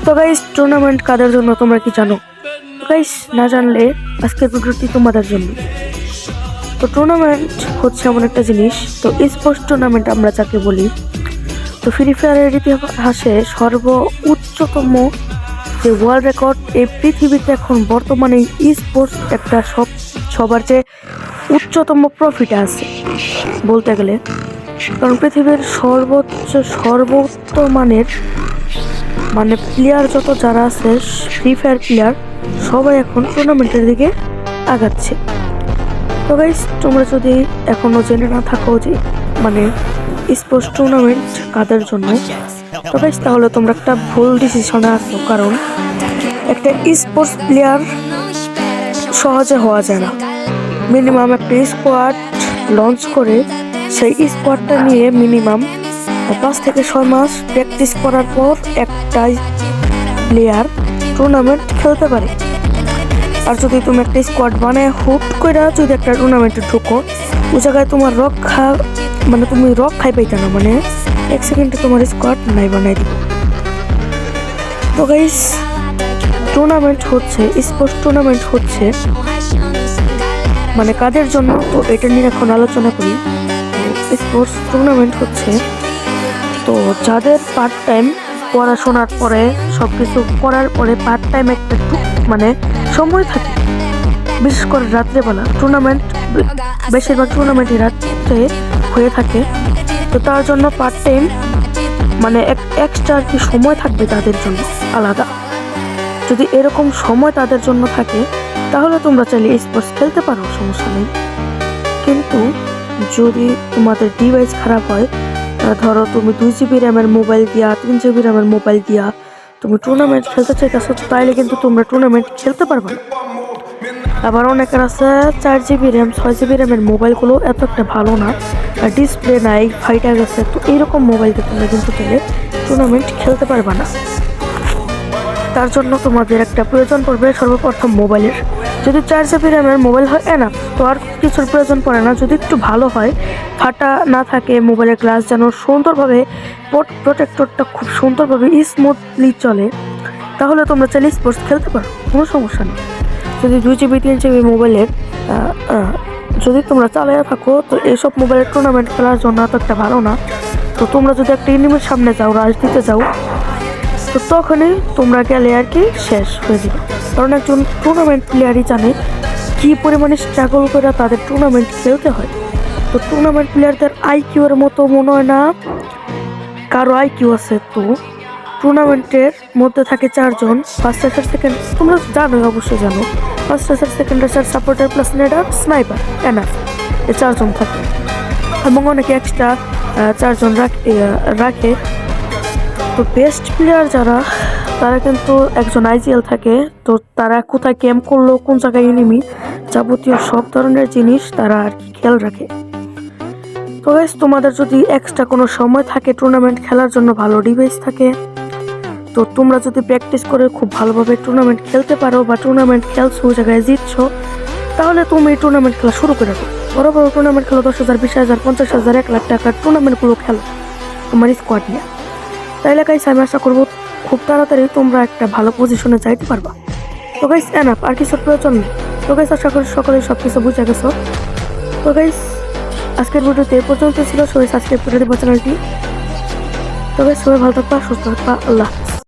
তো guys, tournament কাদের জন্য তোমরা কি জানো? গাইস, না জানলে আজকের ভিডিওটি তোমাদের জন্য। তো টুর্নামেন্ট হচ্ছে এমন একটা জিনিস, তো স্পোর্টস টুর্নামেন্ট আমরা যাকে বলি। তো ফ্রি ফায়ারের ইতিহাসে উচ্চতম যে ওয়ার্ল্ড রেকর্ড এই পৃথিবীতে এখন বর্তমানে স্পোর্টস একটা সবার যে উচ্চতম প্রফিট আছে বলতে গেলে, কারণ পৃথিবীর সর্বোচ্চ মানের প্লেয়ার যত যারা আছে ফ্রি ফায়ার প্লেয়ার সবাই এখন টুর্নামেন্টের দিকে আগাচ্ছে। তো গাইস, তোমরা যদি এখনো জেনে না থাকো যে স্পোর্টস টুর্নামেন্ট কাদের জন্য, তো গাইস তাহলে তোমরা একটা ভুল ডিসিশনে আসো, কারণ একটা স্পোর্টস প্লেয়ার সহজে হওয়া যায় না। মিনিমাম একটা স্কোয়াড লঞ্চ করে সেই স্কোয়াডটা নিয়ে মিনিমাম 5 থেকে 6 মাস প্র্যাকটিস করার পর একটা প্লেয়ার টুর্নামেন্ট খেলতে পারে। আর যদি তুমি একটা স্কোয়াড বানায় হুট করে যদি একটা টুর্নামেন্টে ঢুকো, ওই জায়গায় তোমার তুমি রক্ষাই পাইতে না, 1 সেকেন্ডে তোমার স্কোয়াড নাই বানাই দিবে। তো গাইস, টুর্নামেন্ট হচ্ছে স্পোর্টস টুর্নামেন্ট হচ্ছে কাদের জন্য, তো এটা নিয়ে এখন আলোচনা করি। স্পোর্টস টুর্নামেন্ট হচ্ছে তো যাদের পার্ট টাইম পড়াশোনার পরে সবকিছু করার পরে পার্ট টাইম একটা সময় থাকে, বিশেষ করে রাত্রেবেলা টুর্নামেন্ট, বেশিরভাগ টুর্নামেন্টই রাত্রে হয়ে থাকে। তো তার জন্য পার্ট টাইম এক্সট্রা আর কি সময় থাকবে তাদের জন্য আলাদা। যদি এরকম সময় তাদের জন্য থাকে তাহলে তোমরা চাইলে স্পোর্টস খেলতে পারো, সমস্যা নেই। কিন্তু যদি তোমাদের ডিভাইস খারাপ হয়, ধরো তুমি 2 GB র্যামের মোবাইল দিয়া 3 GB র্যামের মোবাইল দিয়া তুমি টুর্নামেন্ট খেলতে চাইতেছো, তাইলে কিন্তু তোমরা টুর্নামেন্ট খেলতে পারবে না। আবার অনেকের আছে 4 GB র্যাম 6 GB র্যামের মোবাইলগুলো এত একটা ভালো না, আর ডিসপ্লে নাই, ফাইটা গেছে, তো এইরকম মোবাইল দিয়ে তোমরা কিন্তু চাইলে টুর্নামেন্ট খেলতে পারবে না। তার জন্য তোমাদের একটা প্রয়োজন পড়বে সর্বপ্রথম মোবাইলের। যদি 4 GB র্যামের মোবাইল হয় এনাফ, তো আর কিছুর প্রয়োজন পড়ে না। যদি একটু ভালো হয়, ফাটা না থাকে, মোবাইলের গ্লাস যেন সুন্দরভাবে প্রোটেক্টরটা খুব সুন্দরভাবে স্মুথলি চলে, তাহলে তোমরা চাইলে স্পোর্টস খেলতে পারো, কোনো সমস্যা নেই। যদি 2 GB 3 GB মোবাইলের যদি তোমরা চালিয়ে থাকো, তো এইসব মোবাইলের টুর্নামেন্ট খেলার জন্য এত একটা ভালো না। তো তোমরা যদি একটা এনিমির সামনে যাও, রাশ দিতে যাও, তো তখনই তোমরা গেলে আর কি শেষ হয়ে যাবে। কারণ একজন টুর্নামেন্ট প্লেয়ারই জানে কী পরিমাণে স্ট্রাগল করে তাদের টুর্নামেন্ট খেলতে হয়। তো টুর্নামেন্ট প্লেয়ারদের আইকিউর মতো মনে হয় না কারো আইকিউ আছে। তো টুর্নামেন্টের মধ্যে থাকে 4 জন, ফার্স্ট রেসার, সেকেন্ড, তোমরা জানোই, অবশ্যই জানো, first rusher, second rusher, supporter plus nader, sniper, enough, এই 4 জন থাকে। এবং অনেকে এক্সট্রা 4 জন রাখে। তো বেস্ট প্লেয়ার যারা, তারা কিন্তু একজন আইজিএল থাকে। তো তারা কোথায় ক্যাম্প করলো, কোন জায়গায় এনিমি, যাবতীয় সব ধরনের জিনিস তারা আর কি খেয়াল রাখে। তো গাইস, তোমাদের যদি এক্সট্রা কোনো সময় থাকে টুর্নামেন্ট খেলার জন্য, ভালো ডিভাইস থাকে, তো তোমরা যদি প্র্যাকটিস করে খুব ভালোভাবে টুর্নামেন্ট খেলতে পারো, বা টুর্নামেন্ট খেলছো ওই জায়গায় জিতছো, তাহলে তুমি এই টুর্নামেন্ট খেলা শুরু করে দাও। বড় বড় টুর্নামেন্ট খেলো, 10,000, 20,000, 50,000, 1 লাখ টাকার টুর্নামেন্টগুলো খেলো তোমার স্কোয়াড নিয়ে। তাইলে গাইস, আমি আশা করবো খুব তাড়াতাড়ি তোমরা একটা ভালো পজিশনে যাইতে পারবা। তো গাইস, এনাফ, আর কিছুর প্রয়োজন নেই। তো গাইস, আশা করি সকলেই সব কিছু বুঝে গেছো। তো গাইস, আজকের ভিডিওতে এ পর্যন্ত ছিল। সবাই সাবস্ক্রাইব করে দেবো চ্যানেলটি। তো গাইস, সবাই ভালো থাকবা, সুস্থ থাকবা, আল্লাহ।